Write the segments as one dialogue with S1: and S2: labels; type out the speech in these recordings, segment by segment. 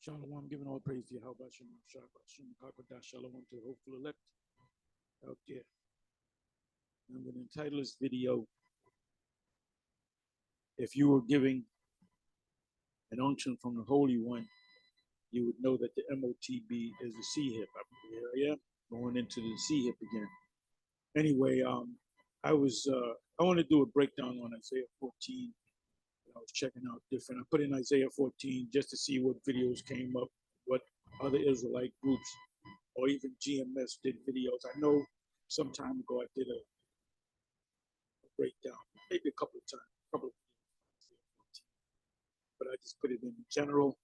S1: Shalom, giving all praise to Yahweh, Shalom to the hopeful elect out there. I'm going to entitle this video, If You Were Giving an Unction from the Holy One, you would know that the MOTB is the C hip. Yeah, going into the C hip again. Anyway, I want to do a breakdown on Isaiah 14. I was checking out different. I put in Isaiah 14 just to see what videos came up, what other Israelite groups or even GMS did videos. I know some time ago I did a breakdown, maybe a couple of times, but I just put it in general,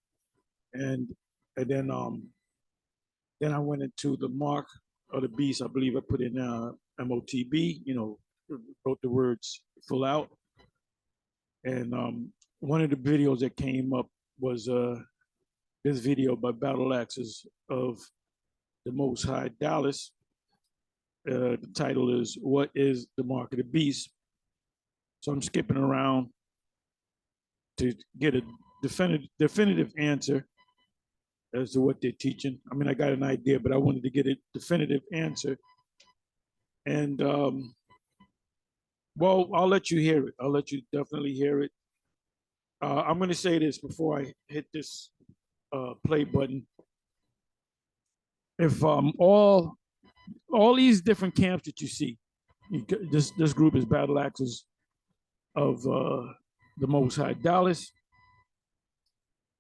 S1: and then I went into the mark of the beast. I believe I put in MOTB. Wrote the words full out. And one of the videos that came up was this video by Battle Axes of the Most High Dallas. The title is "What is the Mark of the Beast?" So I'm skipping around to get a definitive answer as to what they're teaching. I mean, I got an idea, but I wanted to get a definitive answer. And well, I'll let you hear it. I'll let you definitely hear it. I'm going to say this before I hit this play button. If all these different camps that you see, this group is Battle Axes of the Most High Dallas,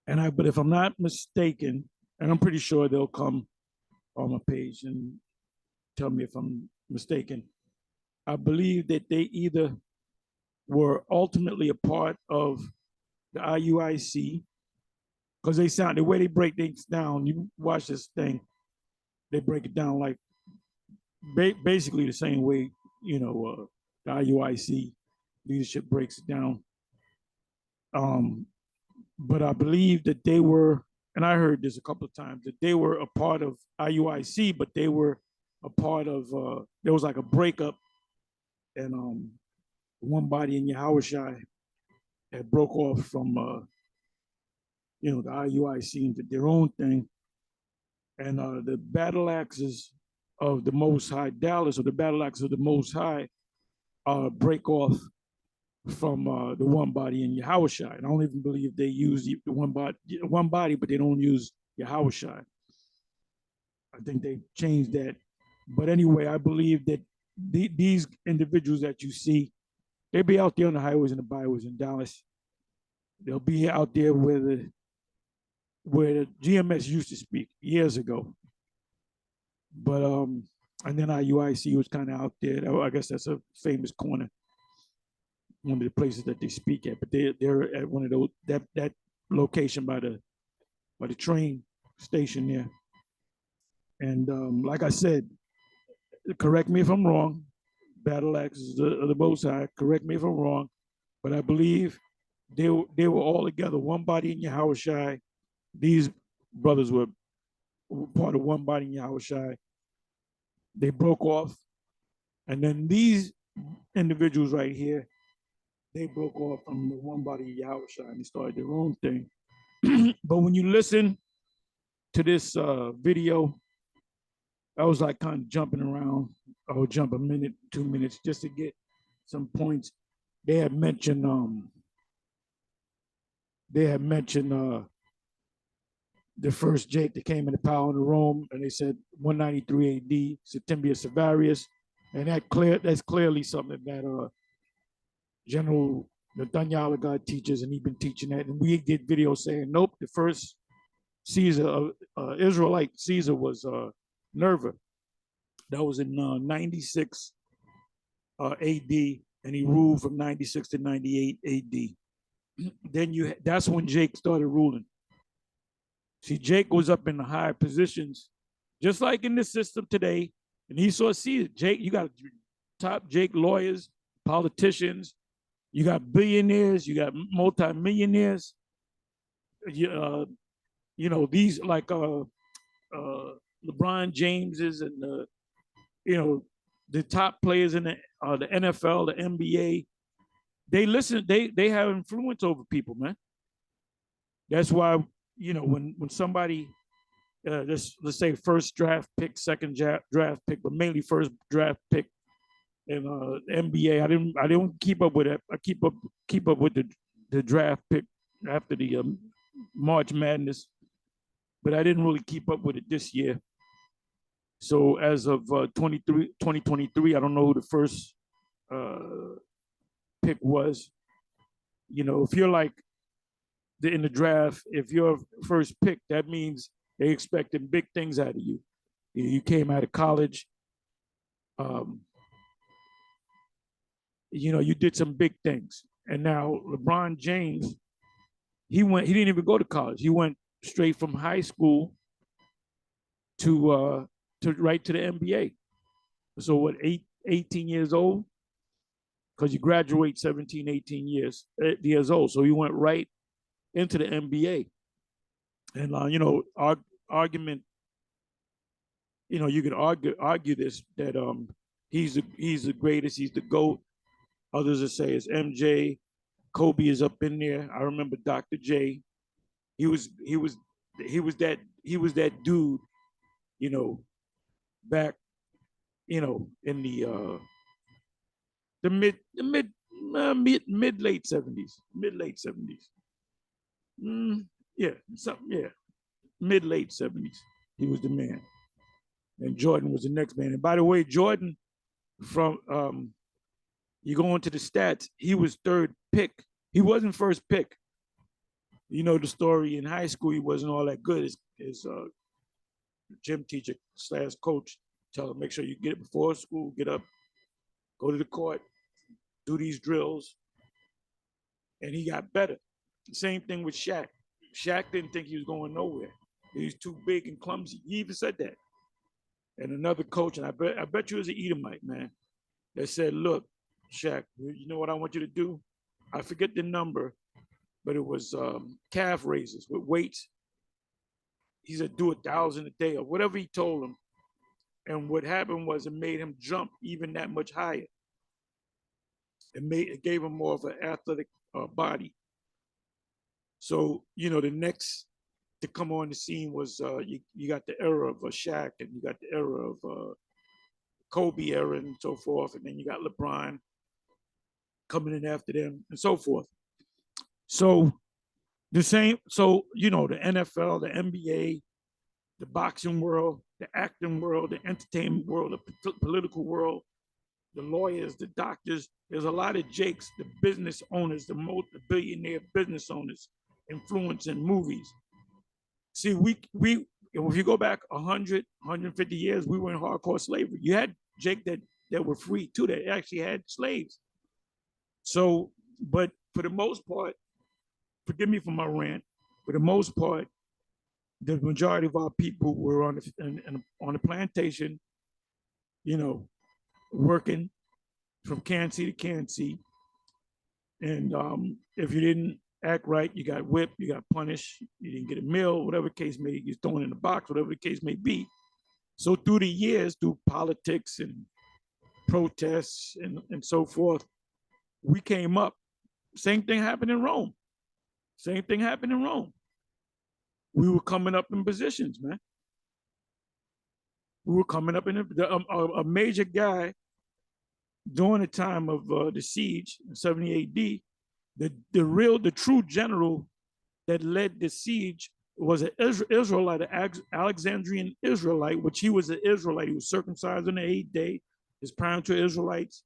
S1: but if I'm not mistaken, and I'm pretty sure they'll come on my page and tell me if I'm mistaken, I believe that they either were ultimately a part of the IUIC, because the way they break things down, you watch this thing, they break it down like basically the same way, the IUIC leadership breaks it down. But I believe that they were, and I heard this a couple of times, that they were a part of IUIC, but they were a part of, there was like a breakup, and one body in Yahushua had broke off from, the IUIC and did their own thing. And the Battle Axes of the Most High Dallas, or the Battle Axes of the Most High, break off from the one body in Yahushua. And I don't even believe they use the one body, but they don't use Yahushua. I think they changed that. But anyway, I believe that these individuals that you see, they be out there on the highways and the byways in Dallas. They'll be out there where the GMS used to speak years ago. But and then IUIC was kind of out there. I guess that's a famous corner, one of the places that they speak at. But they're at one of those that location by the train station there. And like I said, correct me if I'm wrong, Battle Axes of the Most High, correct me if I'm wrong, but I believe they were all together, one body in Yahushua. These brothers were part of one body in Yahushua. They broke off, and then these individuals right here, they broke off from the one body in Yahushua and they started their own thing. But when you listen to this video, I was like kind of jumping around. I would jump a minute, 2 minutes just to get some points. They had mentioned the first Jake that came into power in Rome, and they said 193 AD, Septimius Severius, and that's clearly something that General Nathaniel God teaches, and he's been teaching that. And we did videos saying, nope, the first Caesar, Israelite Caesar was Nerva. That was in 96 AD, and he ruled from 96 to 98 AD. Then that's when Jake started ruling. See, Jake was up in the high positions, just like in this system today. And he saw Caesar. Jake, you got top Jake lawyers, politicians, you got billionaires, you got multimillionaires. These like LeBron Jameses and the top players in the NFL, the NBA. They listen. They have influence over people, man. That's why when somebody, let's say first draft pick, second draft pick, but mainly first draft pick in NBA. I didn't keep up with it. I keep up with the draft pick after the March Madness, but I didn't really keep up with it this year. So as of 2023, I don't know who the first pick was. If you're like in the draft, if you're first pick, that means they expecting big things out of you. You came out of college. Um, you did some big things. And now LeBron James, he didn't even go to college. He went straight from high school to right to the NBA. So what, 18 years old? Because you graduate 17, 18 years old. So he went right into the NBA. And argument, you can argue this, that he's the greatest, he's the GOAT. Others will say it's MJ. Kobe is up in there. I remember Dr. J. He was that dude, back, in the mid late 70s, yeah, mid late 70s. He was the man, and Jordan was the next man. And by the way, Jordan, from you go into the stats, he was third pick. He wasn't first pick. The story in high school, he wasn't all that good. His gym teacher / coach tell him, make sure you get it before school, get up, go to the court, do these drills. And he got better. Same thing with Shaq. Shaq didn't think he was going nowhere. He was too big and clumsy. He even said that. And another coach, and I bet you it was an Edomite, man, that said, look, Shaq, you know what I want you to do? I forget the number, but it was calf raises with weights. He said, do 1,000 a day or whatever he told him. And what happened was it made him jump even that much higher. It gave him more of an athletic body. So, the next to come on the scene was you got the era of Shaq, and you got the era of Kobe era and so forth. And then you got LeBron coming in after them and so forth. So the NFL, the NBA, the boxing world, the acting world, the entertainment world, the political world, the lawyers, the doctors, there's a lot of Jakes, the business owners, the billionaire business owners, influencing movies. See, if you go back 100, 150 years, we were in hardcore slavery. You had Jake that were free too, that actually had slaves. So, but for the most part, forgive me for my rant, for the most part, the majority of our people were on the plantation, working from Can-C to Can-C. And if you didn't act right, you got whipped, you got punished, you didn't get a meal, whatever case may be, you're thrown in the box, whatever the case may be. So through the years, through politics and protests and so forth, we came up. Same thing happened in Rome. We were coming up in positions, man. We were coming up in a major guy during the time of the siege in 70 AD. The true general that led the siege was an Israelite, an Alexandrian Israelite, which he was an Israelite. He was circumcised on the 8th day. His parents were Israelites.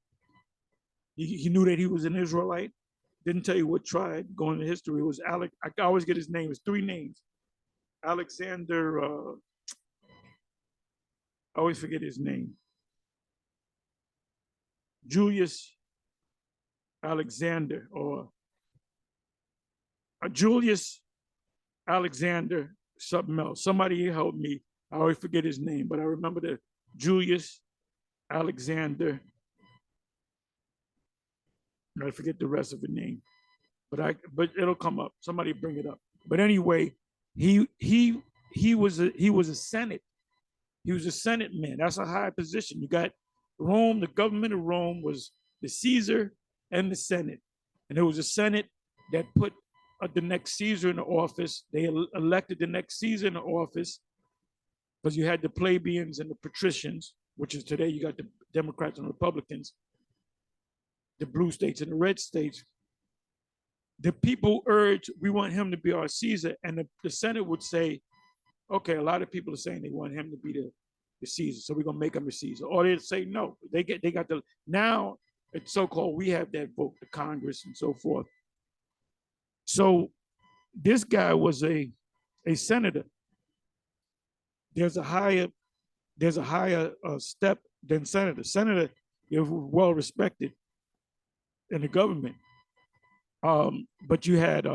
S1: He knew that he was an Israelite. Didn't tell you what tribe. Going into history, it was Alec. I always get his name. It's 3 names. Alexander. I always forget his name. Julius Alexander, or Julius Alexander, something else. Somebody help me. I always forget his name, but I remember the Julius Alexander. I forget the rest of the name, but it'll come up. Somebody bring it up. But anyway, he was a Senate. He was a Senate man. That's a high position. You got Rome. The government of Rome was the Caesar and the Senate, and there was a Senate that put the next Caesar in the office. They elected the next Caesar in the office because you had the plebeians and the patricians, which is today you got the Democrats and Republicans, the blue states and the red states. The people urged, we want him to be our Caesar. And the Senate would say, okay, a lot of people are saying they want him to be the Caesar, so we're gonna make him the Caesar. Or they'd say no. They got the now it's so-called we have that vote, the Congress and so forth. So this guy was a senator. There's a higher step than senator. Senator, you're well respected in the government. But you had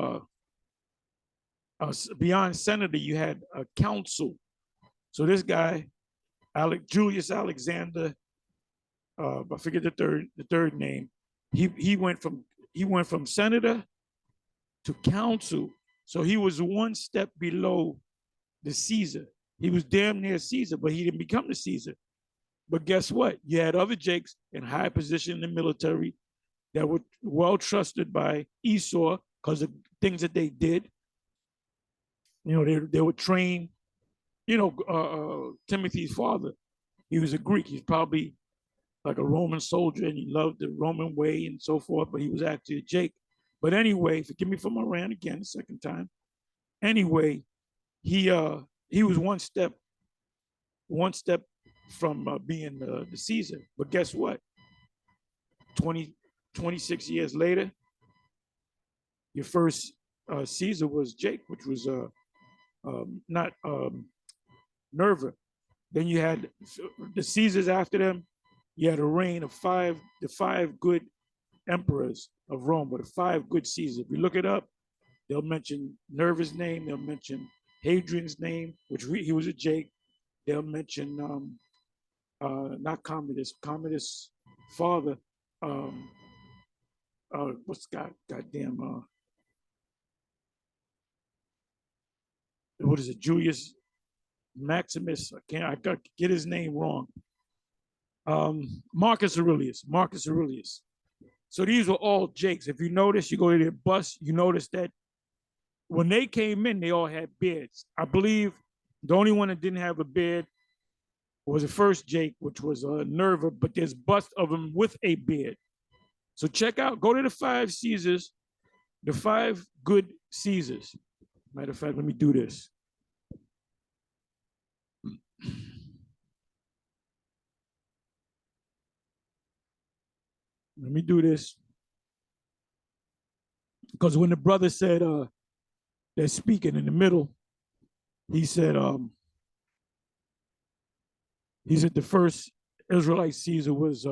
S1: beyond senator, you had a council. So this guy, Julius Alexander, I forget the third name. He went from senator to council. So he was one step below the Caesar. He was damn near Caesar, but he didn't become the Caesar. But guess what? You had other Jakes in high position in the military that were well trusted by Esau because of things that they did. You know, they were trained. You know, Timothy's father, he was a Greek. He's probably like a Roman soldier and he loved the Roman way and so forth, but he was actually a Jake. But anyway, forgive me for my rant again, the second time. Anyway, he was one step from being the Caesar. But guess what? 26 years later, your first Caesar was Jake, which was not Nerva. Then you had the Caesars after them. You had a reign of the five good emperors of Rome, or the five good Caesars. If you look it up, they'll mention Nerva's name. They'll mention Hadrian's name, which he was a Jake. They'll mention not Commodus' father. What's goddamn? What is it? Julius Maximus. I got to get his name wrong. Marcus Aurelius. So these were all Jakes. If you notice, you go to their bus, you notice that when they came in, they all had beards. I believe the only one that didn't have a beard was the first Jake, which was Nerva, but there's bust of him with a beard. So go to the five Caesars, the five good Caesars. Matter of fact, let me do this. Let me do this. Because when the brother said they're speaking in the middle, he said the first Israelite Caesar was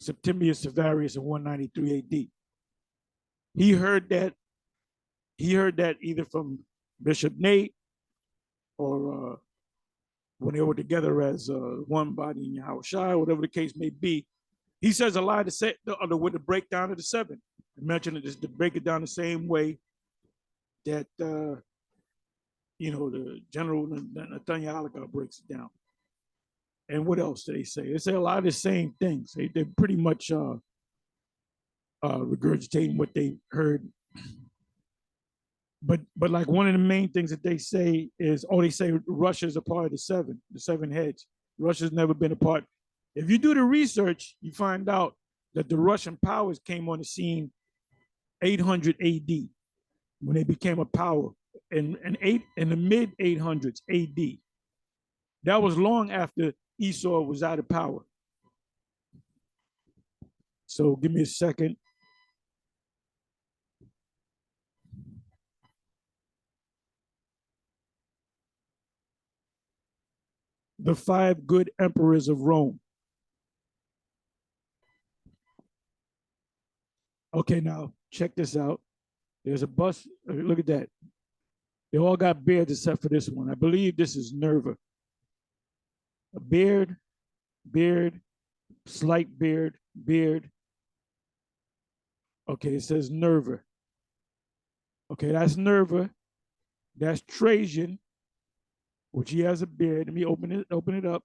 S1: Septimius Severus in 193 AD. He heard that either from Bishop Nate or when they were together as one body in Yahushua, whatever the case may be. He says a lie to say with the breakdown of the seven. I mentioned it just to break it down the same way that the general Nathaniel breaks it down. And what else do they say? They say a lot of the same things. They pretty much regurgitating what they heard. But like one of the main things that they say is, they say Russia's a part of the seven heads. Russia's never been a part. If you do the research, you find out that the Russian powers came on the scene 800 AD when they became a power in the mid 800s AD. That was long after Esau was out of power. So give me a second. The five good emperors of Rome. Okay, now check this out. There's a bus. Look at that. They all got beards except for this one. I believe this is Nerva. A beard, slight beard. Okay, it says Nerva. Okay, that's Nerva. That's Trajan, which he has a beard. Let me open it up.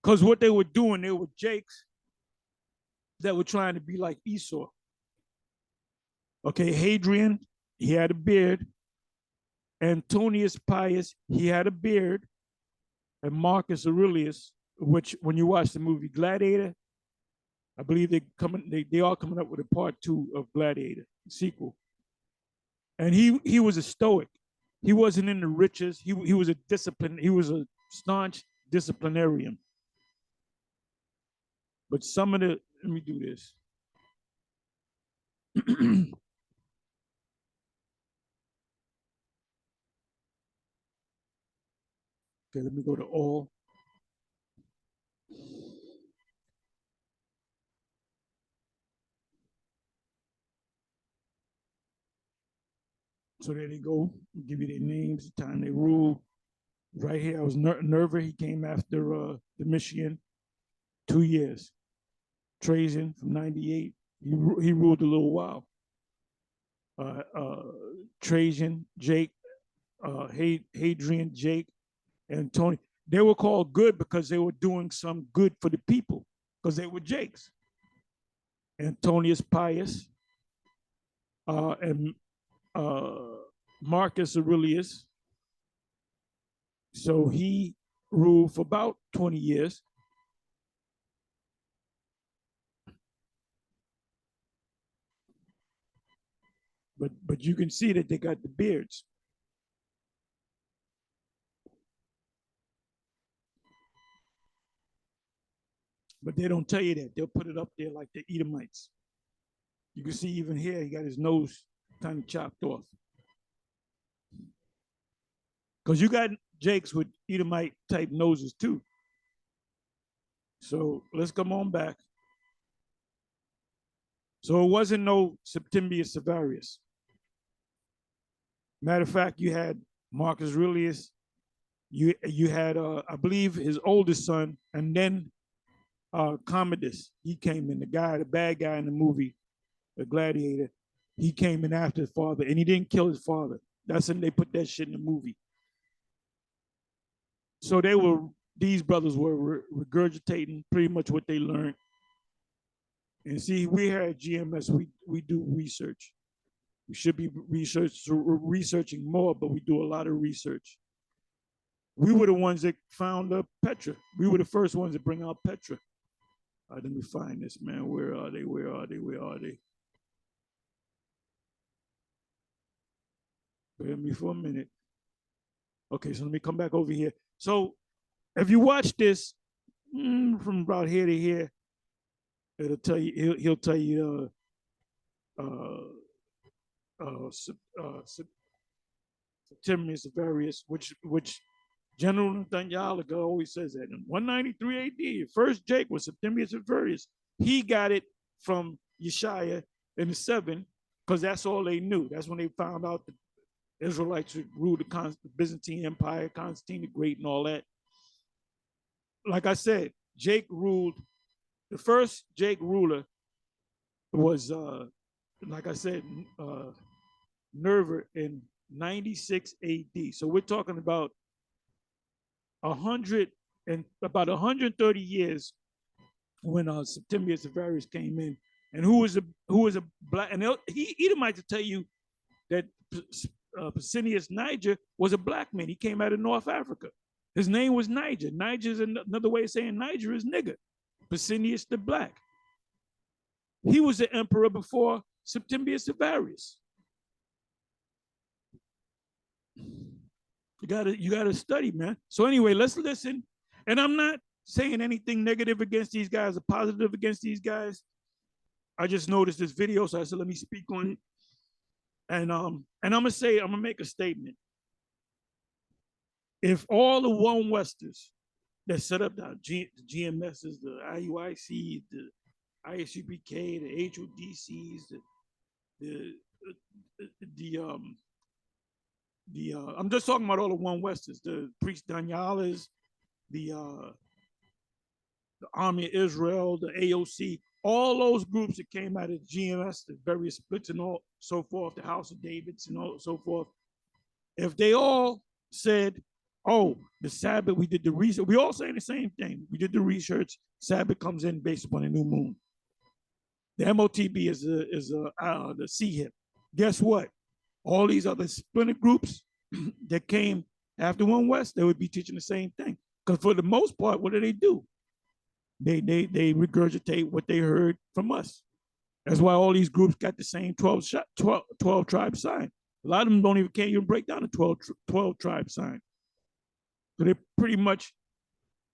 S1: Because what they were doing, they were Jakes. that were trying to be like Esau. Okay, Hadrian, he had a beard. Antonius Pius, he had a beard. And Marcus Aurelius, which when you watch the movie Gladiator, I believe they are coming up with a part 2 of Gladiator sequel. And he was a stoic. He wasn't in the riches. He was a discipline. He was a staunch disciplinarian. But some of the, let me do this. Okay, let me go to all. So there they go. Give you their names, the time they ruled. Right here, I was Nerva. He came after the Michigan, 2 years. Trajan from 98. He ruled a little while. Trajan, Jake, Hadrian, Jake, and Tony. They were called good because they were doing some good for the people because they were Jakes. Antonius Pius and Marcus Aurelius. So he ruled for about 20 years. But you can see that they got the beards. But they don't tell you that. They'll put it up there like the Edomites. You can see even here, he got his nose kind of chopped off. Because you got Jakes with Edomite type noses too. So let's come on back. So it wasn't no Septimius Severus. Matter of fact, you had Marcus Aurelius. You had I believe his oldest son, and then Commodus. He came in, the bad guy in the movie, the Gladiator. He came in after his father, and he didn't kill his father. That's when they put that shit in the movie. So these brothers were regurgitating pretty much what they learned. And see, we here at GMS, we do research. We should be researching more, but we do a lot of research. We were the ones that found Petra. We were the first ones to bring out Petra. Let me find this, man. Where are they? Where are they? Where are they? Bear me for a minute. Okay, so let me come back over here. So if you watch this from about here to here, it'll tell you. He'll tell you. Septimius Severus, which General Nathaniel always says that in 193 AD, first Jake was Septimius Severus. He got it from Yeshaya in the 7, because that's all they knew. That's when they found out the Israelites ruled the Byzantine Empire, Constantine the Great, and all that. Like I said, Jake ruled. The first Jake ruler was, like I said, Nerva in 96 AD. So we're talking about about 130 years when Septimius Severus came in, and who was a black, and Edomites to tell you that Pessinus Niger was a black man. He came out of North Africa. His name was Niger. Niger is another way of saying Niger is nigger. Pessinus the Black. He was the emperor before Septimius Severus. You gotta study, man. So anyway, let's listen. And I'm not saying anything negative against these guys or positive against these guys. I just noticed this video, so I said, let me speak on it. And I'm gonna make a statement. If all the one Westers that set up the GMSs, the IUIC, the ISUPK, the HODCs, I'm just talking about all the one Westers, the Priest Danyalas, the Army of Israel, the AOC, all those groups that came out of GMS, the various splits and all so forth, the House of Davids and all so forth. If they all said, oh, the Sabbath, we did the research, we all saying the same thing. We did the research, Sabbath comes in based upon a new moon. The MOTB is the C hip. Guess what? All these other splinter groups that came after One West, they would be teaching the same thing. Because for the most part, what do? They regurgitate what they heard from us. That's why all these groups got the same 12 tribe sign. A lot of them can't even break down the 12 tribe sign. So they're pretty much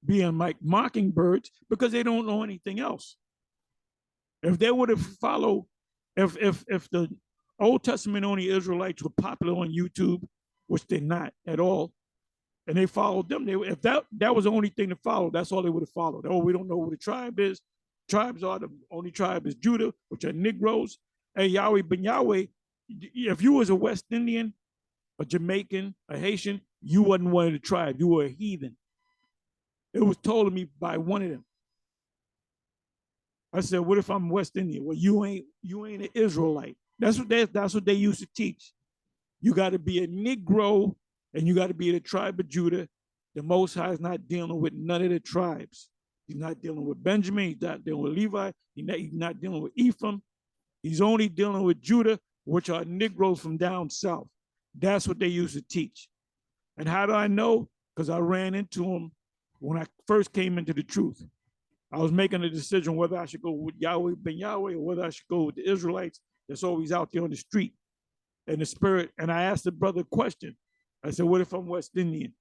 S1: being like mockingbirds because they don't know anything else. If they would have followed, if the Old Testament only Israelites were popular on YouTube, which they're not at all, and they followed them, if that was the only thing to follow, that's all they would have followed. Oh, we don't know who the tribe is. Tribes are the only tribe is Judah, which are Negroes. Hey, Yahweh ben Yahweh, if you was a West Indian, a Jamaican, a Haitian, you wasn't one of the tribes. You were a heathen. It was told to me by one of them. I said, what if I'm West Indian? Well, you ain't an Israelite. That's what they used to teach. You got to be a Negro and you got to be the tribe of Judah. The Most High is not dealing with none of the tribes. He's not dealing with Benjamin. He's not dealing with Levi. He's not dealing with Ephraim. He's only dealing with Judah, which are Negroes from down south. That's what they used to teach. And how do I know? Because I ran into them when I first came into the truth. I was making a decision whether I should go with Yahweh ben Yahweh or whether I should go with the Israelites that's always out there on the street and the spirit. And I asked the brother a question. I said, what if I'm West Indian?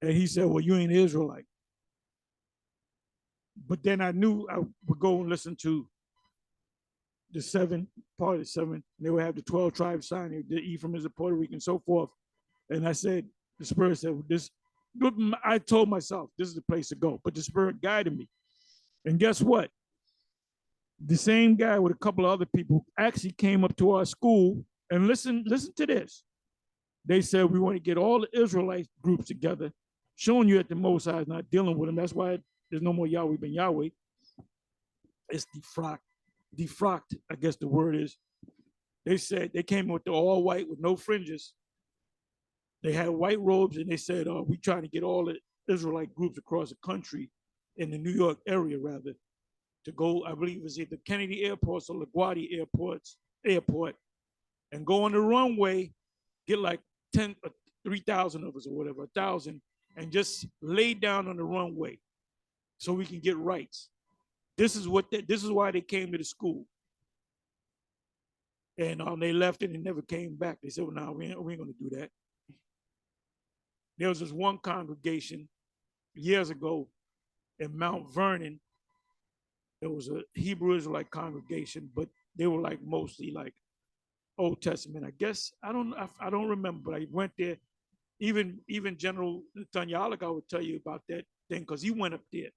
S1: And he said, well, you ain't an Israelite. But then I knew I would go and listen to the part of the seven. And they would have the 12 tribes sign. The Ephraim is a Puerto Rican and so forth. And I said, the spirit said, I told myself, this is the place to go. But the spirit guided me. And guess what? The same guy with a couple of other people actually came up to our school and listen to this. They said, we want to get all the Israelite groups together, showing you that the Most High is not dealing with them. That's why there's no more Yahweh ben Yahweh. It's defrocked, I guess the word is. They said they came with the all white with no fringes. They had white robes and they said, we trying to get all the Israelite groups across the country in the New York area, rather, to go, I believe it was either Kennedy Airport or LaGuardia Airport, and go on the runway, get like 3,000 of us or whatever, 1,000, and just lay down on the runway so we can get rights. This is why they came to the school. And they left it and never came back. They said, well, no, we ain't going to do that. There was this one congregation years ago in Mount Vernon. It was a Hebrew Israelite congregation, but they were like mostly like Old Testament. I guess I don't remember, but I went there. Even General Tanyalika would tell you about that thing because he went up there.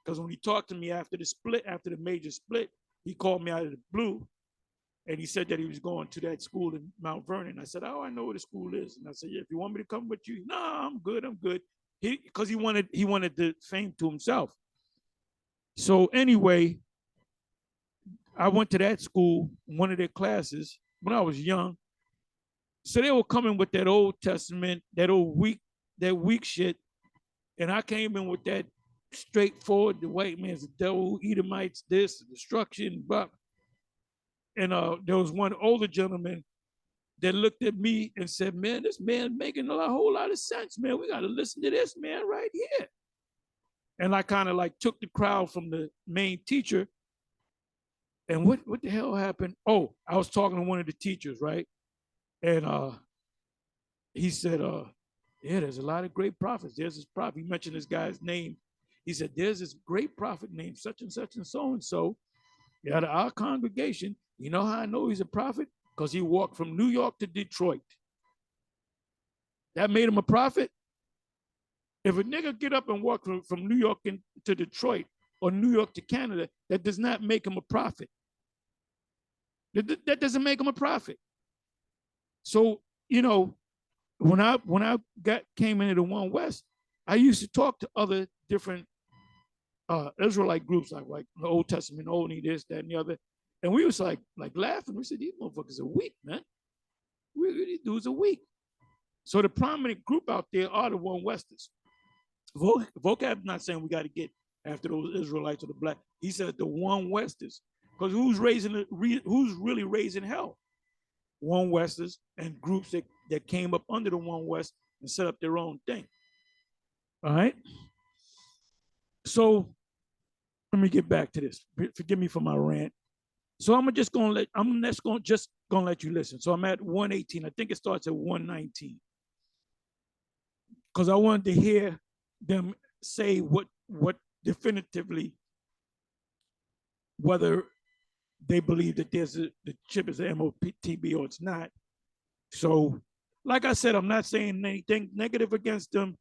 S1: Because when he talked to me after the major split, he called me out of the blue. And he said that he was going to that school in Mount Vernon. I said, oh, I know where the school is. And I said, yeah, if you want me to come with you, no, I'm good. Because he wanted the fame to himself. So anyway, I went to that school, one of their classes, when I was young. So they were coming with that Old Testament, that weak shit. And I came in with that straightforward, the white man's the devil, Edomites, this, destruction, but. And there was one older gentleman that looked at me and said, man, this man making a whole lot of sense, man. We got to listen to this man right here. And I kind of like took the crowd from the main teacher. And what the hell happened? Oh, I was talking to one of the teachers, right? And he said, yeah, there's a lot of great prophets. There's this prophet. He mentioned this guy's name. He said, there's this great prophet named such and such and so. Out of our congregation. You know how I know he's a prophet? Because he walked from New York to Detroit. That made him a prophet? If a nigga get up and walk from New York to Detroit or New York to Canada, that does not make him a prophet. That doesn't make him a prophet. So, you know, when I came into the One West, I used to talk to other different Israelite groups like the Old Testament only, this, that, and the other. And we was like laughing. We said, these motherfuckers are weak, man. These dudes are weak. So the prominent group out there are the One Westers. Vocab's not saying we got to get after those Israelites or the black. He said the One Westers. Because who's really raising hell? One Westers and groups that came up under the One West and set up their own thing. All right. So let me get back to this. Forgive me for my rant. So I'm just gonna let you listen. So I'm at 118. I think it starts at 119. Because I wanted to hear them say what definitively whether they believe that the chip is an MOTB or it's not. So, like I said, I'm not saying anything negative against them,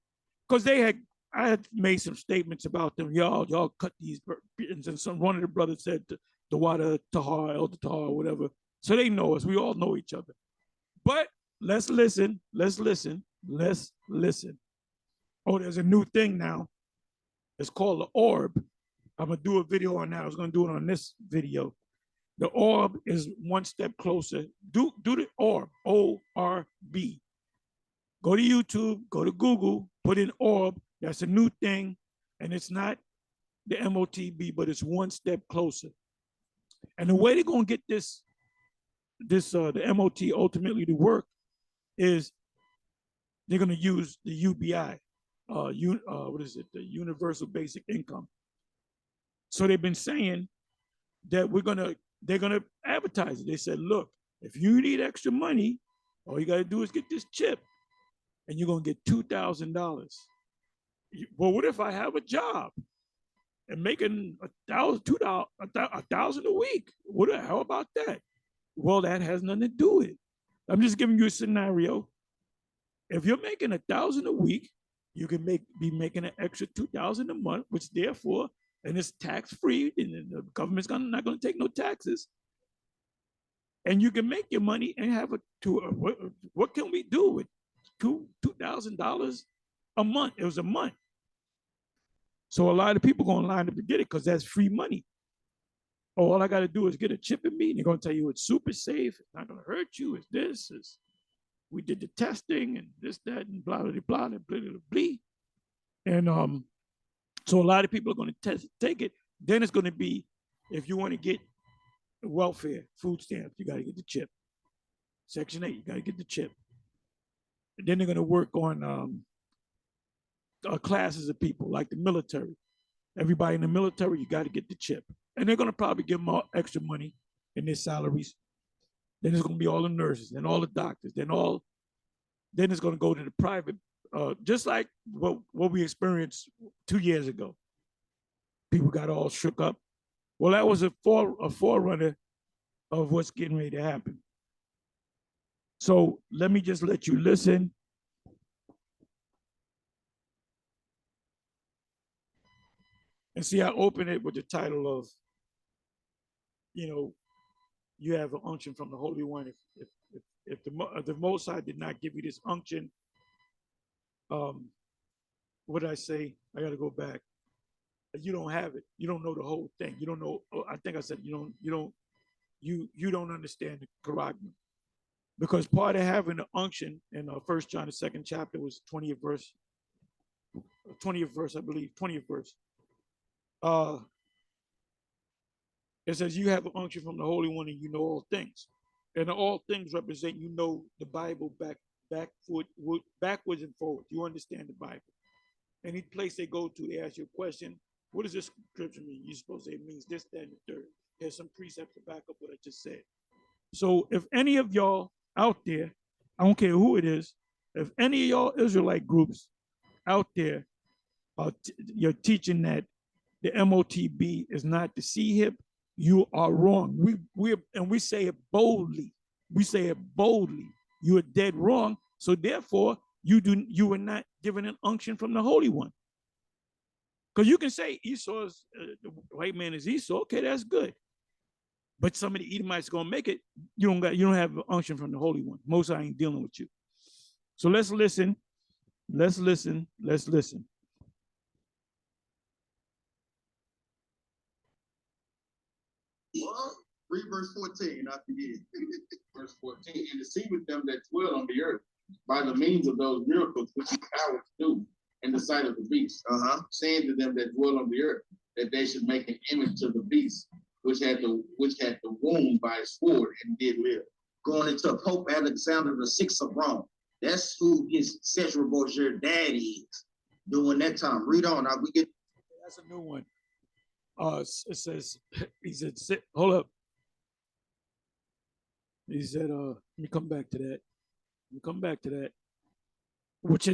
S1: because I had made some statements about them. Y'all cut these, and one of the brothers said the water Tahar, Elder Tahar, whatever. So they know us. We all know each other. But let's listen. Oh, there's a new thing now. It's called the orb. I'm gonna do a video on that. I was gonna do it on this video. The orb is one step closer. Do the orb, ORB. Go to YouTube, go to Google, put in orb. That's a new thing, and it's not the MOTB, but it's one step closer. And the way they're gonna get the MOT ultimately to work is they're gonna use the UBI, what is it? The Universal Basic Income. So they've been saying that they're gonna advertise it. They said, look, if you need extra money, all you gotta do is get this chip, and you're gonna get $2,000. Well, what if I have a job and making $1,000 a week? How about that? Well, that has nothing to do with it. I'm just giving you a scenario. If you're making $1,000 a week, you can be making an extra $2,000 a month, which therefore, and it's tax free, and the government's not going to take no taxes. And you can make your money and have what can we do with $2,000 a month? It was a month. So a lot of people going to line up to get it because that's free money. All I got to do is get a chip in me, and they're going to tell you it's super safe. It's not going to hurt you. It's this. We did the testing and this, that, and blah, blah, blah, and blah, blah, blah. And so a lot of people are going to take it. Then it's going to be, if you want to get welfare, food stamps, you got to get the chip. Section 8, you got to get the chip. And then they're going to work on classes of people, like the military. Everybody in the military, you got to get the chip. And they're going to probably give them all extra money in their salaries. Then it's going to be all the nurses, then all the doctors, then it's going to go to the private, just like what we experienced 2 years ago. People got all shook up. Well, that was a forerunner of what's getting ready to happen. So let me just let you listen. And see, I open it with the title of, you have an unction from the Holy One. If the Most High did not give you this unction, what did I say? I got to go back. You don't have it. You don't know the whole thing. You don't know. I think I said you don't understand the charagma, because part of having the unction in 1 John the 2nd chapter was 20th verse, I believe, 20th verse. It says you have an unction from the Holy One and you know all things. And all things represent, the Bible backwards and forwards. You understand the Bible. Any place they go to, they ask you a question. What does this scripture mean? You're supposed to say it means this, that, and the third. Here's some precepts to back up what I just said. So if any of y'all out there, I don't care who it is, if any of y'all Israelite groups out there you're teaching that the MOTB is not the C-hip, you are wrong. We say it boldly. We say it boldly. You are dead wrong. So therefore, you are not given an unction from the Holy One. Because you can say Esau is the white man is Esau. Okay, that's good. But some of the Edomites gonna make it. You don't have an unction from the Holy One. Most I ain't dealing with you. So let's listen. Let's listen. Let's listen.
S2: Read verse 14, I forget. Verse 14, and deceiveth them that dwell on the earth by the means of those miracles which he power to do in the sight of the beast, saying to them that dwell on the earth that they should make an image to the beast, which had the wound by a sword and did live.
S3: Going into Pope Alexander VI of Rome. That's who his Cesare Borgia dad is during that time. Read on. Now we get.
S1: That's a new one. It says, he said, hold up. He said, let me come back to that. Which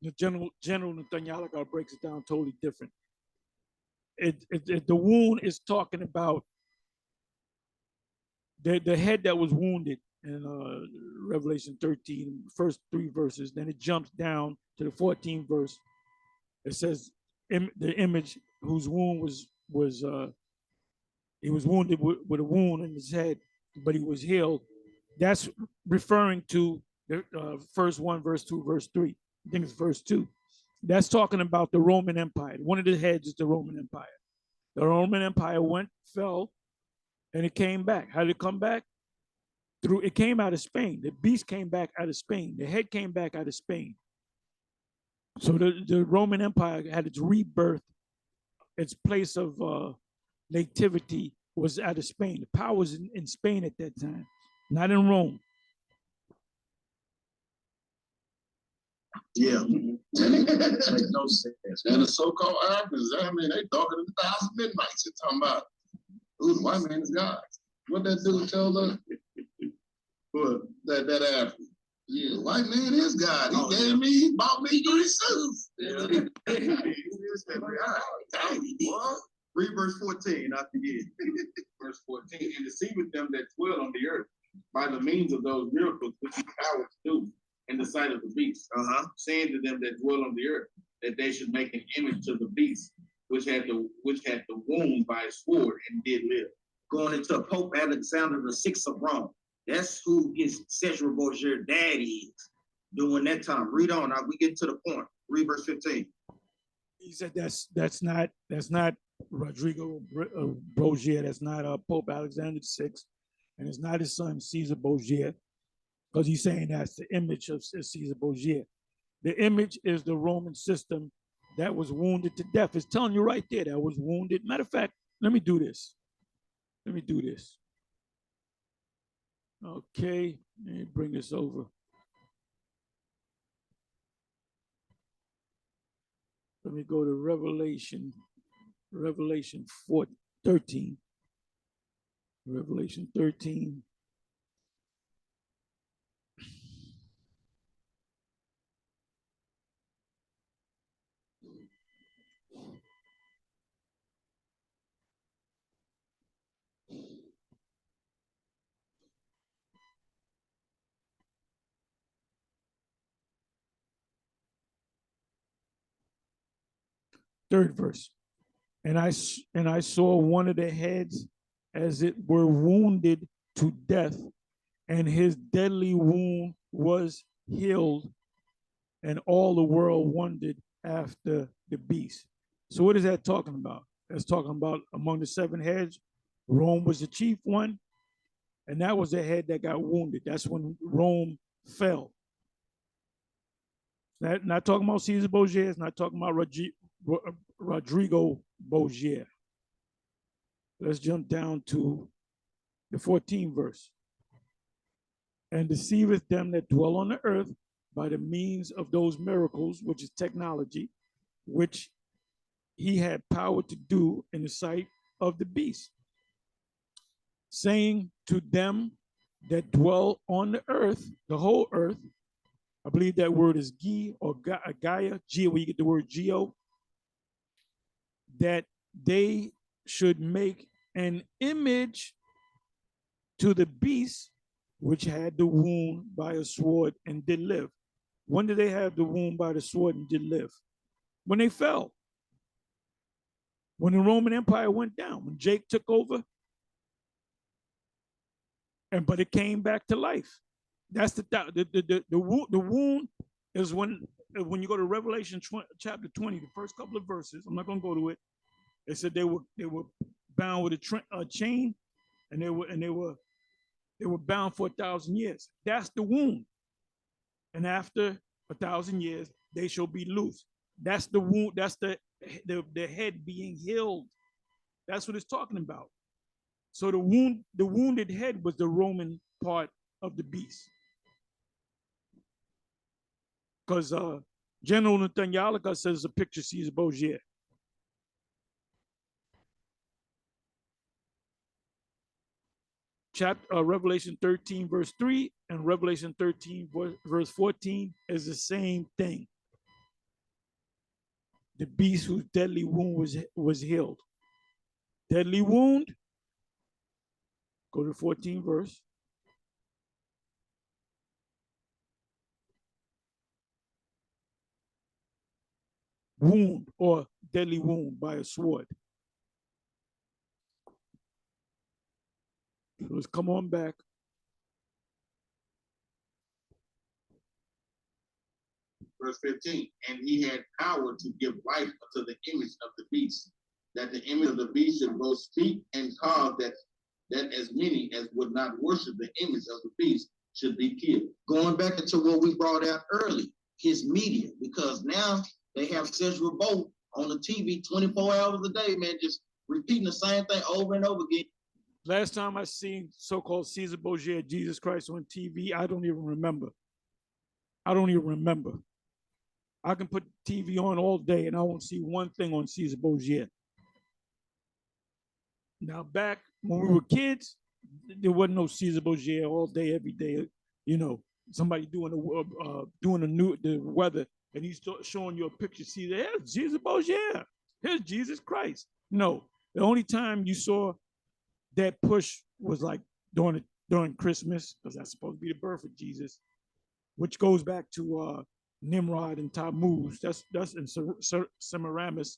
S1: the General Nathaniel breaks it down totally different. The wound is talking about the head that was wounded in Revelation 13, first 3 verses. Then it jumps down to the 14th verse. It says the image whose wound was he was wounded with a wound in his head, but he was healed. That's referring to the first 1, verse 2, verse 3. I think it's verse 2. That's talking about the Roman Empire. One of the heads is the Roman Empire. The Roman Empire fell, and it came back. How did it come back? It came out of Spain. The beast came back out of Spain. The head came back out of Spain. So the Roman Empire had its rebirth. Its place of nativity was out of Spain. The power was in Spain at that time, not in Rome.
S3: Yeah. Makes no sense.
S2: And the so-called Arabs, I mean, they darker than 1,000 midnights. They're talking about, ooh, the white man is God. What that dude told us? What? That African. Yeah, the white man is God. He gave me, he bought me 3 suits. Yeah.
S3: Read verse 14, I forget.
S2: Verse 14, and deceiveth them that dwell on the earth by the means of those miracles which he cowards do in the sight of the beast, saying to them that dwell on the earth that they should make an image to the beast, which had the wound by a sword and did live.
S3: Going into Pope Alexander VI of Rome. That's who his Cesare Borgia dad is during that time. Read on. Now we get to the point. Read verse 15.
S1: He said that's not Rodrigo Borgia. That's not Pope Alexander VI, and it's not his son Caesar Borgia, because he's saying that's the image of Caesar Borgia. The image is the Roman system that was wounded to death. It's telling you right there that was wounded. Matter of fact, let me do this. Okay, let me bring this over. Let me go to Revelation 13. Revelation 13. Third verse. And I saw one of the heads as it were wounded to death, and his deadly wound was healed, and all the world wondered after the beast. So what is that talking about? That's talking about among the 7 heads, Rome was the chief one, and that was the head that got wounded. That's when Rome fell. Not talking about Caesar Borgia, it's not talking about Rodrigo Borgia. Let's jump down to the 14th verse. And deceiveth them that dwell on the earth by the means of those miracles, which is technology, which he had power to do in the sight of the beast, saying to them that dwell on the earth, the whole earth, I believe that word is Gi or Gaia, G, where you get the word Geo, that they should make an image to the beast which had the wound by a sword and did live. When did they have the wound by the sword and did live? When they fell. When the Roman Empire went down, when Jake took over, but it came back to life. That's the wound is when you go to Revelation chapter 20, the first couple of verses. I'm not going to go to it. It said they were bound with a chain, and they were bound for 1,000 years. That's the wound. And after 1,000 years, they shall be loose. That's the wound. That's the head being healed. That's what it's talking about. So the wounded head was the Roman part of the beast. Because General Netanyahu says the picture Caesar Borgia. Revelation 13, verse 3, and Revelation 13, verse 14 is the same thing. The beast whose deadly wound was healed. Deadly wound, go to 14 verse. Wound or deadly wound by a sword. So let's come on back.
S2: Verse 15, and he had power to give life to the image of the beast, that the image of the beast should both speak and cause that as many as would not worship the image of the beast should be killed.
S3: Going back into what we brought out early, his media, because now they have Cesar Bolt on the TV 24 hours a day, man, just repeating the same thing over and over again.
S1: Last time I seen so-called Caesar Borgia, Jesus Christ on TV, I don't even remember. I can put TV on all day and I won't see one thing on Caesar Borgia. Now, back when we were kids, there wasn't no Caesar Borgia all day, every day. You know, somebody doing the weather, and he's showing you a picture. See, there's Caesar Borgia. Here's Jesus Christ. No, the only time you saw that push was like during Christmas, because that's supposed to be the birth of Jesus, which goes back to Nimrod and Tammuz. That's in Semiramis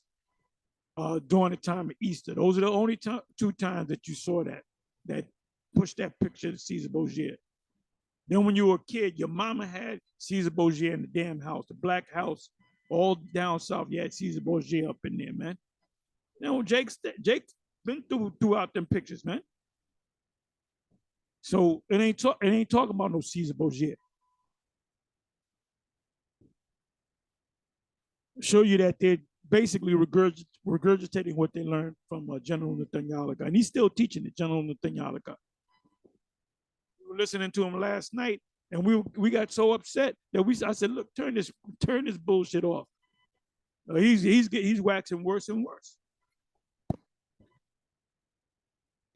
S1: during the time of Easter. Those are the only two times that you saw that pushed that picture of Caesar Borgia. Then when you were a kid, your mama had Caesar Borgia in the damn house, the black house, all down south. You had Caesar Borgia up in there, man. You know, Jake's been throughout them pictures, man. So it ain't talking about no Caesar Borgia. Show you that they're basically regurgitating what they learned from General Netanyahu, and he's still teaching it, General Netanyahu. We were listening to him last night, and we got so upset that I said, look, turn this bullshit off. He's waxing worse and worse.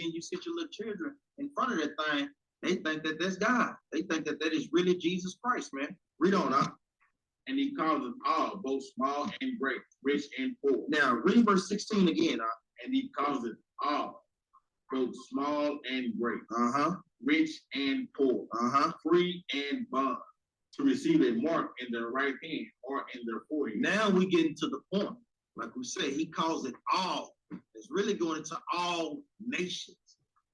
S3: And you sit your little children in front of that thing, they think that that's God. They think that that is really Jesus Christ, man. Read on up.
S2: And he calls them all, both small and great, rich and poor.
S3: Now, read verse 16 again.
S2: And he calls it all, both small and great, rich and poor, free and bond, to receive a mark in their right hand or in their forehead.
S3: Now we get into the point. Like we said, he calls it all. It's really going into all nations.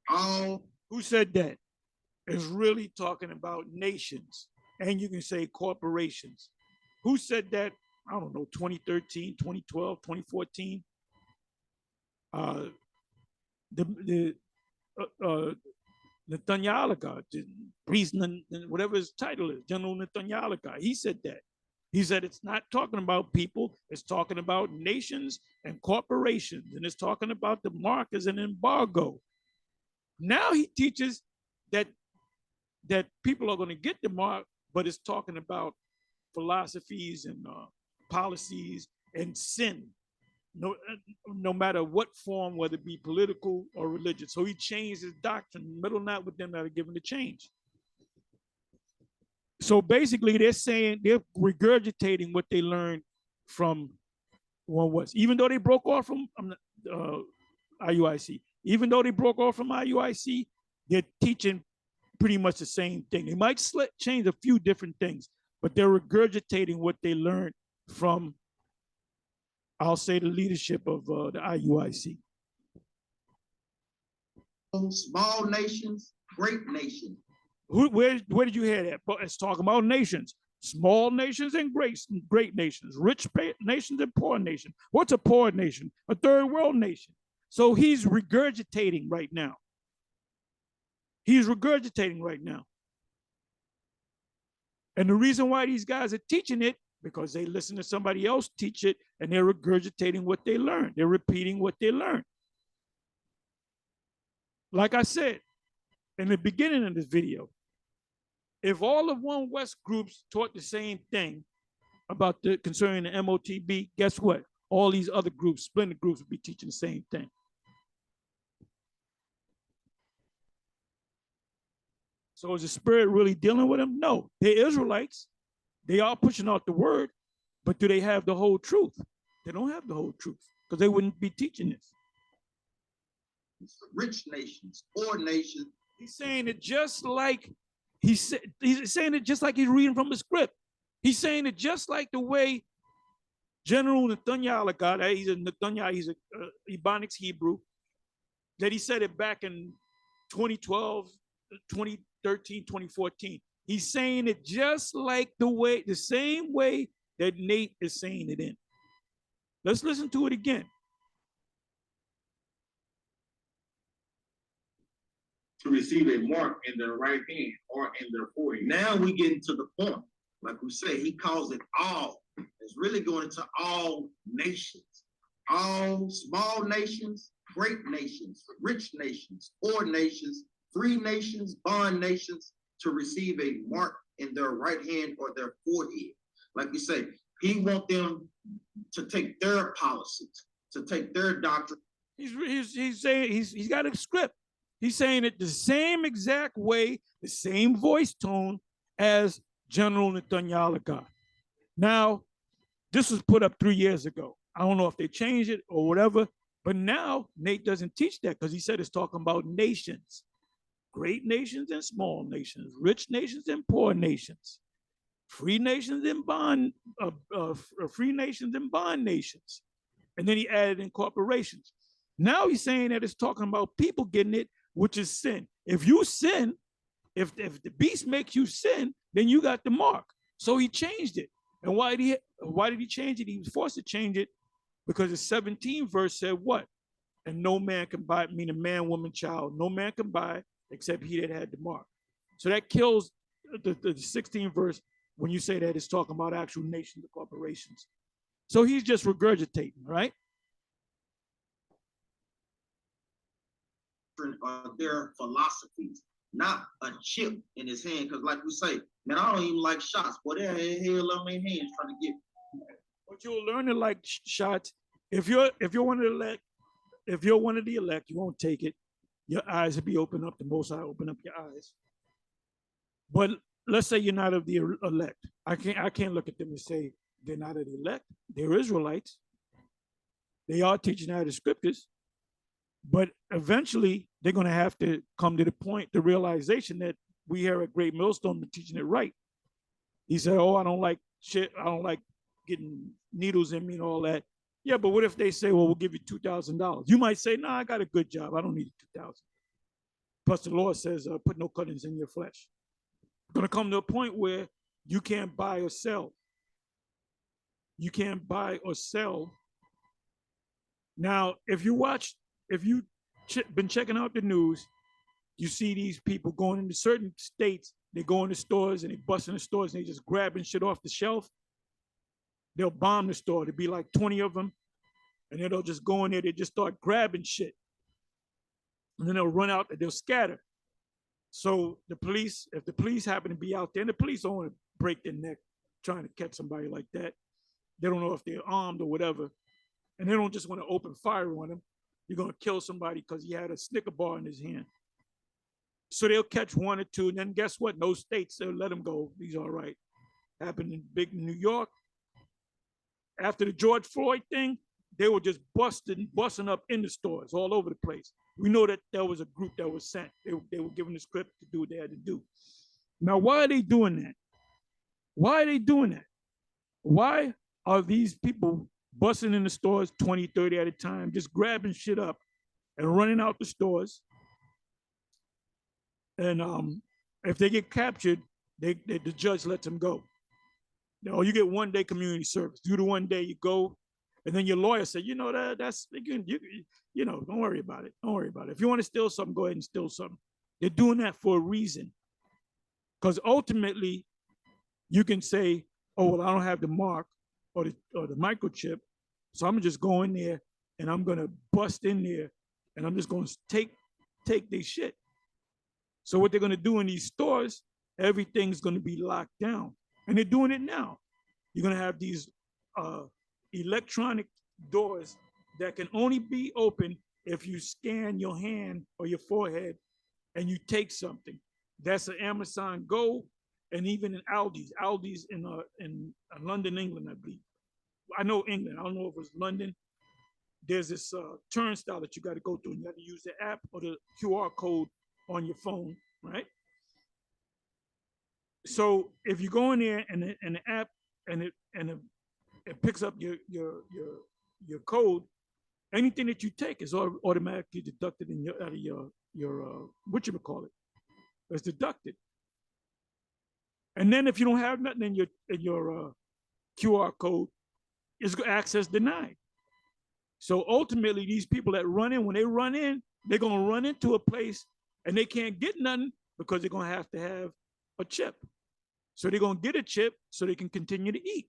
S3: All.
S1: Who said that? It's really talking about nations. And you can say corporations. Who said that? I don't know, 2013, 2012, 2014. Netanyahu, priest, whatever his title is, General Netanyahu, he said that. He said it's not talking about people, it's talking about nations and corporations, and it's talking about the mark as an embargo. Now he teaches that people are going to get the mark, but it's talking about philosophies and policies and sin, no matter what form, whether it be political or religious. So he changed his doctrine, middle not with them that are given the change. So basically, they're regurgitating what they learned from even though they broke off from IUIC, they're teaching pretty much the same thing. They might change a few different things, but they're regurgitating what they learned from, I'll say, the leadership of the IUIC.
S3: Small nations, great nations.
S1: Where did you hear that? It's talking about nations, small nations and great nations, rich nations and poor nations. What's a poor nation? A third world nation. So he's regurgitating right now. And the reason why these guys are teaching it, because they listen to somebody else teach it, and they're regurgitating what they learned. They're repeating what they learned. like I said in the beginning of this video, if all of One West groups taught the same thing about the concerning the MOTB, guess what? All these other groups, splendid groups, would be teaching the same thing. So is the Spirit really dealing with them? No, they're Israelites. They are pushing out the word, but do they have the whole truth? They don't have the whole truth because they wouldn't be teaching this.
S3: Rich nations, poor nations.
S1: He's saying it just like he's saying it just like he's reading from the script. He's saying it just like the way General Nathaniel got it. He's a Ebonics Hebrew. That he said it back in 2012, 2013, 2014. He's saying it just like the same way that Nate is saying it in. Let's listen to it again.
S2: To receive a mark in their right hand or in their forehead.
S3: Now we get into the point. Like we say, he calls it all. It's really going into all nations. All small nations, great nations, rich nations, poor nations, free nations, bond nations, to receive a mark in their right hand or their forehead. Like we say, he wants them to take their policies, to take their doctrine.
S1: He's saying he's got a script. He's saying it the same exact way, the same voice tone as General Nathaniel God. Now, this was put up 3 years ago. I don't know if they changed it or whatever, but now Nate doesn't teach that because he said it's talking about nations, great nations and small nations, rich nations and poor nations, free nations and bond nations. And then he added in corporations. Now he's saying that it's talking about people getting it, which is sin. If you sin, if the beast makes you sin, then you got the mark. So he changed it. And why did he change it? He was forced to change it because the 17th verse said what? And no man can buy, meaning man, woman, child, no man can buy except he that had the mark. So that kills the 16th verse when you say that it's talking about actual nations or corporations. So he's just regurgitating, right?
S3: Their philosophies, not a chip in his hand. Because like we say, man, I don't even like shots. Boy, they're hell on their hands trying to get.
S1: But you'll learn to like shots. If you're one of the elect, you won't take it. Your eyes will be open up. The Most High open up your eyes. But let's say you're not of the elect. I can't look at them and say they're not of the elect. They're Israelites. They are teaching out of the scriptures. But eventually, they're going to have to come to the point, the realization that we here at Great Millstone are teaching it right. He said, oh, I don't like shit. I don't like getting needles in me and all that. Yeah, but what if they say, well, we'll give you $2,000? You might say, no, I got a good job. I don't need $2,000. Plus, the Lord says, put no cuttings in your flesh. It's going to come to a point where you can't buy or sell. You can't buy or sell. Now, if you've been checking out the news, you see these people going into certain states, they go into stores and they bust in the stores and they just grabbing shit off the shelf. They'll bomb the store. There'll be like 20 of them. And then they'll just go in there, they just start grabbing shit. And then they'll run out and they'll scatter. So the police, if the police happen to be out there, and the police don't want to break their neck trying to catch somebody like that. They don't know if they're armed or whatever. And they don't just want to open fire on them. You're going to kill somebody because he had a Snicker bar in his hand. So they'll catch one or two, and then guess what? No states, they'll let them go. He's all right. Happened in big New York. After the George Floyd thing, they were just busting up in the stores all over the place. We know that there was a group that was sent. They were given the script to do what they had to do. Now, why are they doing that? Why are they doing that? Why are these people busting in the stores 20, 30 at a time, just grabbing shit up and running out the stores? And if they get captured, the judge lets them go. No, you get 1 day community service. Do the 1 day, you go, and then your lawyer said, you know, that's you know, don't worry about it. Don't worry about it. If you want to steal something, go ahead and steal something. They're doing that for a reason. Because ultimately, you can say, oh, well, I don't have the mark or the microchip, so I'm just go in there and I'm gonna bust in there and I'm just gonna take take their shit. So what they're going to do in these stores, everything's going to be locked down. And they're doing it now. You're going to have these electronic doors that can only be open if you scan your hand or your forehead and you take something. That's an Amazon Go, and even in Aldi's in London, England, I believe. I know England. I don't know if it was London. There's this turnstile that you got to go through, and you have to use the app or the QR code on your phone, right? So if you go in there and the app and it picks up your code, anything that you take is automatically deducted in out of your what you call it. It's deducted. And then if you don't have nothing in your QR code, it's access denied. So ultimately, these people that run in, when they run in, they're gonna run into a place and they can't get nothing because they're gonna have to have a chip. So they're gonna get a chip so they can continue to eat.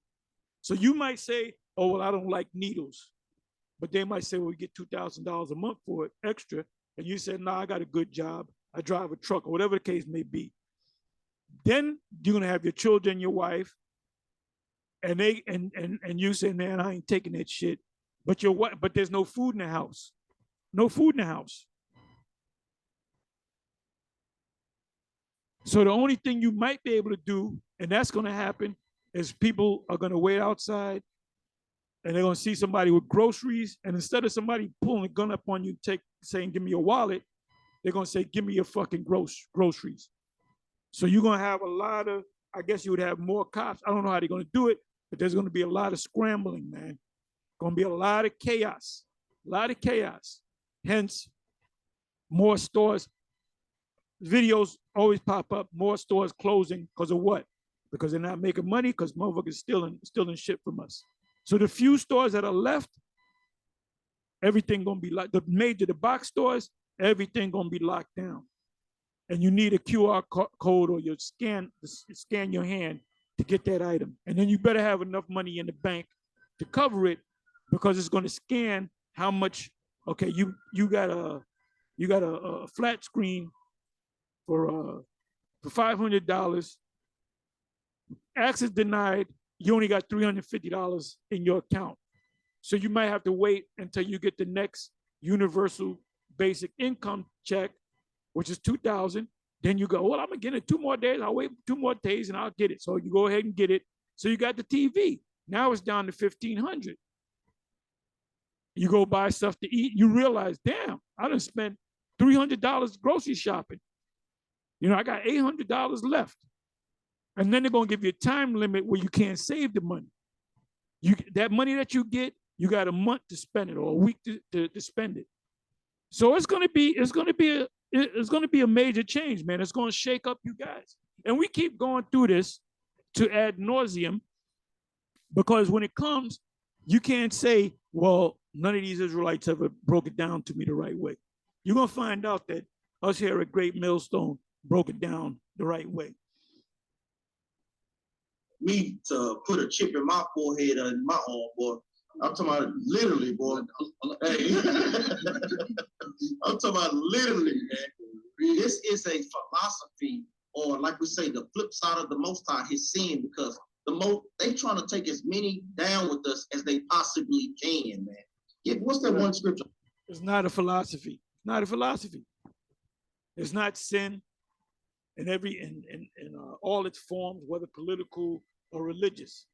S1: So you might say, oh, well, I don't like needles. But they might say, well, we get $2,000 a month for it extra. And you say, no, I got a good job. I drive a truck or whatever the case may be. Then you're gonna have your children, your wife, and you say, man, I ain't taking that shit. But your wife, but there's no food in the house. No food in the house. So the only thing you might be able to do, and that's gonna happen, is people are gonna wait outside and they're gonna see somebody with groceries, and instead of somebody pulling a gun up on you, saying, give me your wallet, they're gonna say, give me your fucking groceries. So you're gonna have a lot of, I guess you would have more cops. I don't know how they're gonna do it, but there's gonna be a lot of scrambling, man. Gonna be a lot of chaos, Hence, more stores, videos always pop up, more stores closing because of what? Because they're not making money, because motherfuckers stealing shit from us. So the few stores that are left, everything gonna be like the box stores, everything gonna be locked down. And you need a QR code or your scan your hand to get that item. And then you better have enough money in the bank to cover it, because it's gonna scan how much, okay, you got a flat screen for $500, access denied, you only got $350 in your account. So you might have to wait until you get the next universal basic income check, which is $2,000. Then you go, well, I'm gonna get it 2 more days. I'll wait 2 more days and I'll get it. So you go ahead and get it. So you got the TV. Now it's down to $1,500. You go buy stuff to eat. You realize, damn, I done spent $300 grocery shopping. You know, I got $800 left. And then they're gonna give you a time limit where you can't save the money. That money that you get, you got a month to spend it or a week to spend it. So it's gonna be a major change, man. It's gonna shake up you guys. And we keep going through this to ad nauseum, because when it comes, you can't say, well, none of these Israelites ever broke it down to me the right way. You're gonna find out that us here at Great Millstone broke it down the right way.
S3: Me to put a chip in my forehead or in my arm, boy. I'm talking about literally, boy. Hey. I'm talking about literally, man. This is a philosophy, or like we say, the flip side of the Most High, his sin, because they trying to take as many down with us as they possibly can, man. Yeah, what's that one scripture?
S1: It's not a philosophy. It's not a philosophy. It's not sin in all its forms, whether political or religious.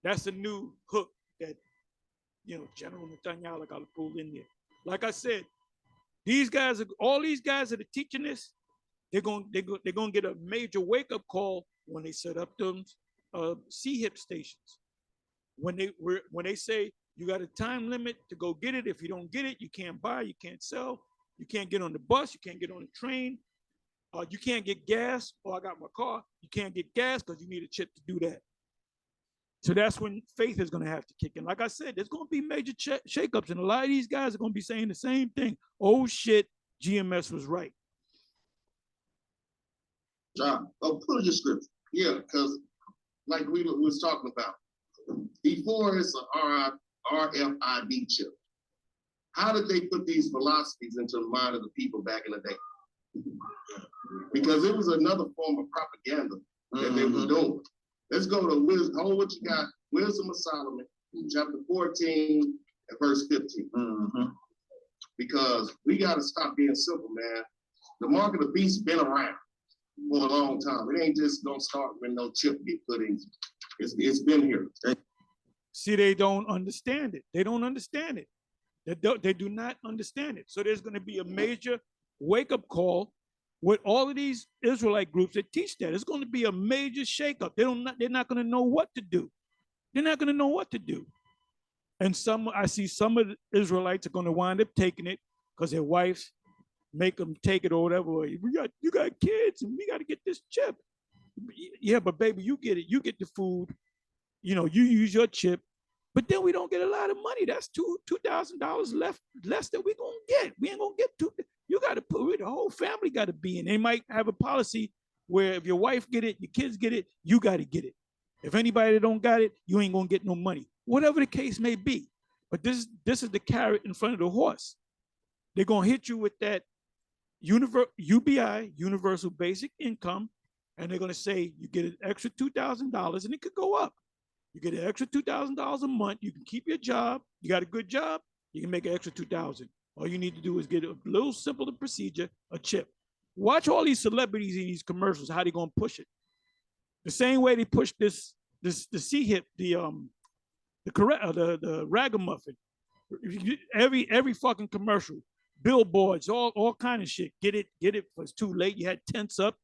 S1: That's a new hook that, General Netanyahu got to pull in there. Like I said, all these guys that are teaching this, they're gonna get a major wake-up call when they set up them CHIP stations. When they say you got a time limit to go get it. If you don't get it, you can't buy, you can't sell, you can't get on the bus, you can't get on the train, you can't get gas. Oh, I got my car. You can't get gas because you need a chip to do that. So that's when faith is going to have to kick in. Like I said, there's going to be major shakeups, and a lot of these guys are going to be saying the same thing. Oh shit, GMS was right.
S2: John, pull your scripture. Yeah, because like we was talking about, before it's an RFID chip.
S4: how did they put these philosophies into the mind of the people back in the day? Because it was another form of propaganda that they were doing. Let's go to wisdom. Hold what you got. Wisdom of Solomon, chapter 14 and verse 15. Because we got to stop being simple, man. The mark of the beast been around for a long time. It ain't just gonna start when no chip get put in. It's been here.
S1: See, they don't understand it. They don't understand it. They do not understand it. So there's going to be a major wake-up call with all of these Israelite groups that teach that. It's going to be a major shakeup. They're not going to know what to do. They're not going to know what to do. And I see some of the Israelites are going to wind up taking it because their wives make them take it or whatever. You got kids and we got to get this chip. Yeah, but baby, you get it. You get the food. You know, you use your chip. But then we don't get a lot of money. That's $2,000 less that we're gonna get. We ain't gonna get you gotta put it, the whole family gotta be in. They might have a policy where if your wife get it, your kids get it, you gotta get it. If anybody that don't got it, you ain't gonna get no money. Whatever the case may be. But this is the carrot in front of the horse. They're gonna hit you with that UBI, universal basic income, and they're gonna say you get an extra $2,000 and it could go up. You get an extra $2,000 a month. You can keep your job. You got a good job. You can make an extra $2,000. All you need to do is get a little simpler procedure, a chip. Watch all these celebrities in these commercials, how they gonna push it. The same way they push the C-hip, the ragamuffin. Every fucking commercial, billboards, all kind of shit. Get it. For it's too late. You had tents up.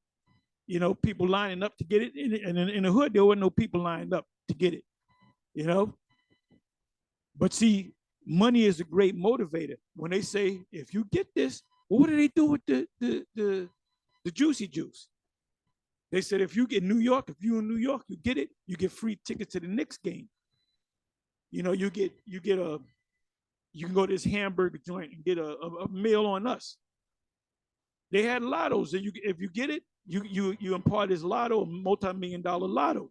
S1: You know, people lining up to get it. And in the hood, there were no people lining up to get it, you know. But see, money is a great motivator. When they say, if you get this, well, what do they do with the juicy juice? They said, if you in New York, you get it, you get free tickets to the Knicks game. You know, you can go to this hamburger joint and get a meal on us. They had lottos that if you get it, you impart this lotto, a multi-million-dollar lotto.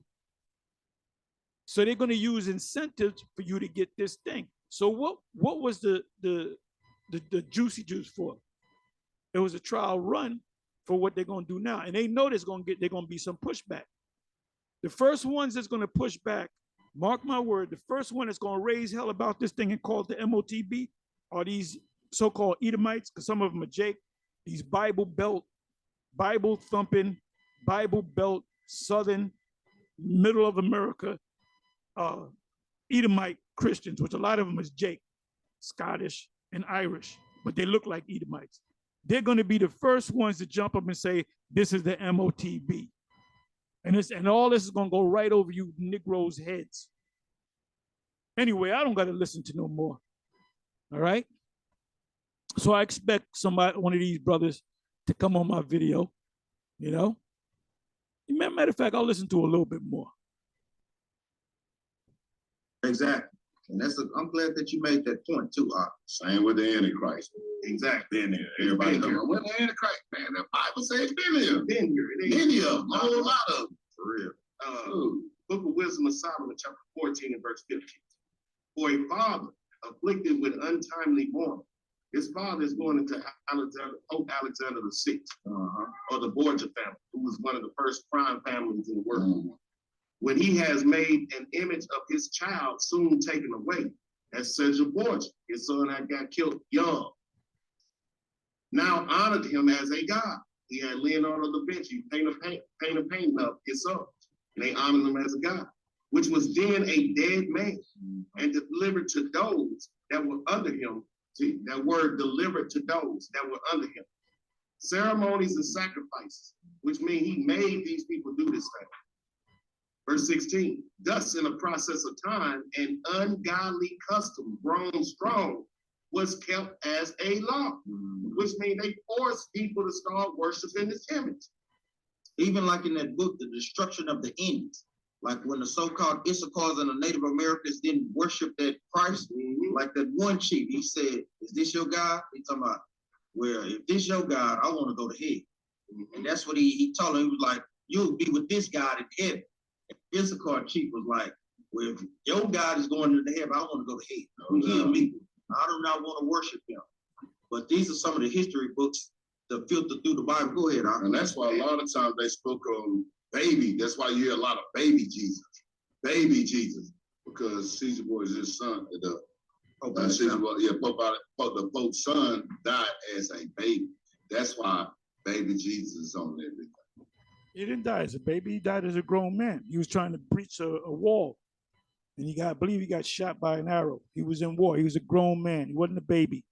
S1: So they're going to use incentives for you to get this thing. So what was the juicy juice for? It was a trial run for what they're going to do now, and they know they're going to be some pushback. The first ones that's going to push back, mark my word, the first one that's going to raise hell about this thing and call it the MOTB are these so-called Edomites, because some of them are Jake, these Bible Belt, Bible thumping, Bible Belt, Southern, middle of America, Edomite Christians, which a lot of them is Jake, Scottish and Irish, but they look like Edomites. They're going to be the first ones to jump up and say, this is the MOTB. And all this is going to go right over you Negroes' heads. Anyway, I don't got to listen to no more. All right? So I expect one of these brothers to come on my video, you know? Matter of fact, I'll listen to a little bit more.
S3: Exactly. And I'm glad that you made that point too,
S4: Same with the Antichrist.
S3: Exactly.
S4: Been here. Everybody know what the Antichrist, man. The Bible says it's been here.
S2: Been here.
S4: Many of them. A whole lot of them.
S3: For real.
S2: Book of Wisdom of Solomon, chapter 14 and verse 15. For a father afflicted with untimely mourning, his father is going into Pope Alexander VI, or the Borgia family, who was one of the first prime families in the world. When he has made an image of his child soon taken away, as Caesar Borgia, his son that got killed young, now honored him as a god. He had Leonardo da Vinci paint a painting of his son, and they honored him as a god, which was then a dead man, and delivered to those that were under him. See, that word delivered to those that were under him. Ceremonies and sacrifices, which mean he made these people do this thing. Verse 16, thus in the process of time, an ungodly custom grown strong was kept as a law, which means they forced people to start worshiping this image.
S3: Even like in that book, The Destruction of the Indians, like when the so-called Issachars and the Native Americans didn't worship that Christ, like that one chief, he said, is this your God? He's talking about, well, if this your God, I want to go to hell. And that's what he told him. He was like, you'll be with this God in heaven. And Issachar chief was like, well, if your God is going to the heaven, I want to go to hell. You hear me? I do not want to worship him. But these are some of the history books that filter through the Bible. Go ahead,
S4: And that's why a lot of times they spoke on baby. That's why you hear a lot of baby Jesus. Baby Jesus. Because Caesar was his son. Caesar was, the Pope's son died as a baby. That's why baby Jesus is on everything.
S1: He didn't die as a baby. He died as a grown man. He was trying to breach a wall. And I believe he got shot by an arrow. He was in war. He was a grown man. He wasn't a baby.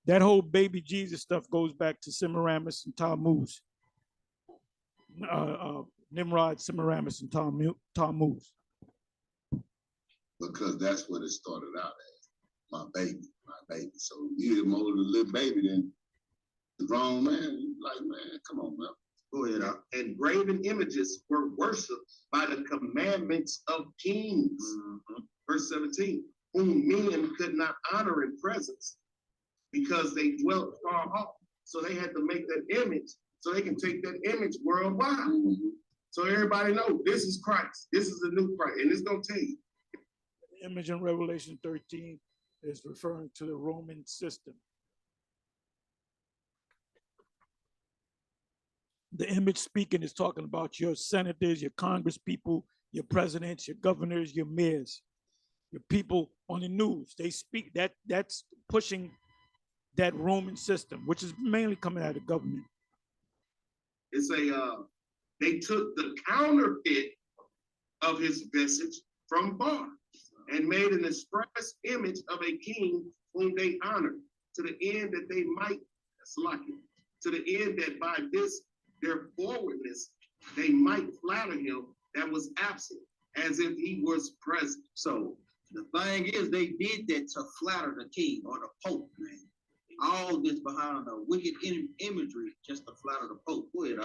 S1: That whole baby Jesus stuff goes back to Semiramis and Tammuz. Nimrod, Semiramis, and Tammuz.
S4: Because that's what it started out as. My baby. So you hear more of the little baby than the grown man. You like, man, come on, man.
S3: Go ahead.
S4: And graven images were worshipped by the commandments of kings. Verse 17, whom men could not honor in presence because they dwelt far off. So they had to make that image so they can take that image worldwide. So everybody knows this is Christ. This is the new Christ. And it's going to tell you.
S1: The image in Revelation 13 is referring to the Roman system. The image speaking is talking about your senators, your congress people, your presidents, your governors, your mayors, your people on the news. They speak that's pushing that Roman system, which is mainly coming out of government.
S4: It's they took the counterfeit of his message from Bar and made an express image of a king whom they honored, to the end that they might, to the end that by this their forwardness, they might flatter him that was absent, as if he was present.
S3: So the thing is, they did that to flatter the king or the Pope, man. All this behind the wicked imagery just to flatter the Pope. Go ahead,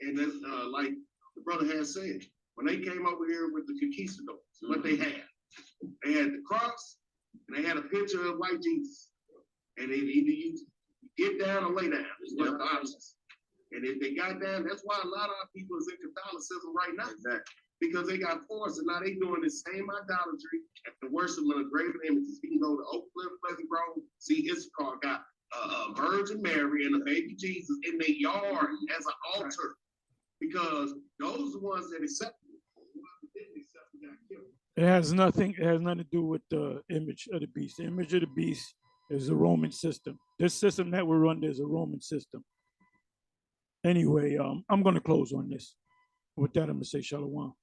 S4: And then, like the brother has said, when they came over here with the conquistadors, what they had the cross, and they had a picture of white Jesus. And they either use get down or lay down. Is what the options. And if they got down, that's why a lot of our people is in Catholicism right now. Exactly. Because they got forced, and now they doing the same idolatry and the worship of the graven images. You can go to Oak Cliff, Pleasant Grove, see Issachar got a Virgin Mary and a baby Jesus in their yard as an altar. Because those are the ones that accepted it.
S1: It has nothing to do with the image of the beast. The image of the beast is a Roman system. This system that we're under is a Roman system. Anyway, I'm going to close on this. With that, I'm going to say shalom.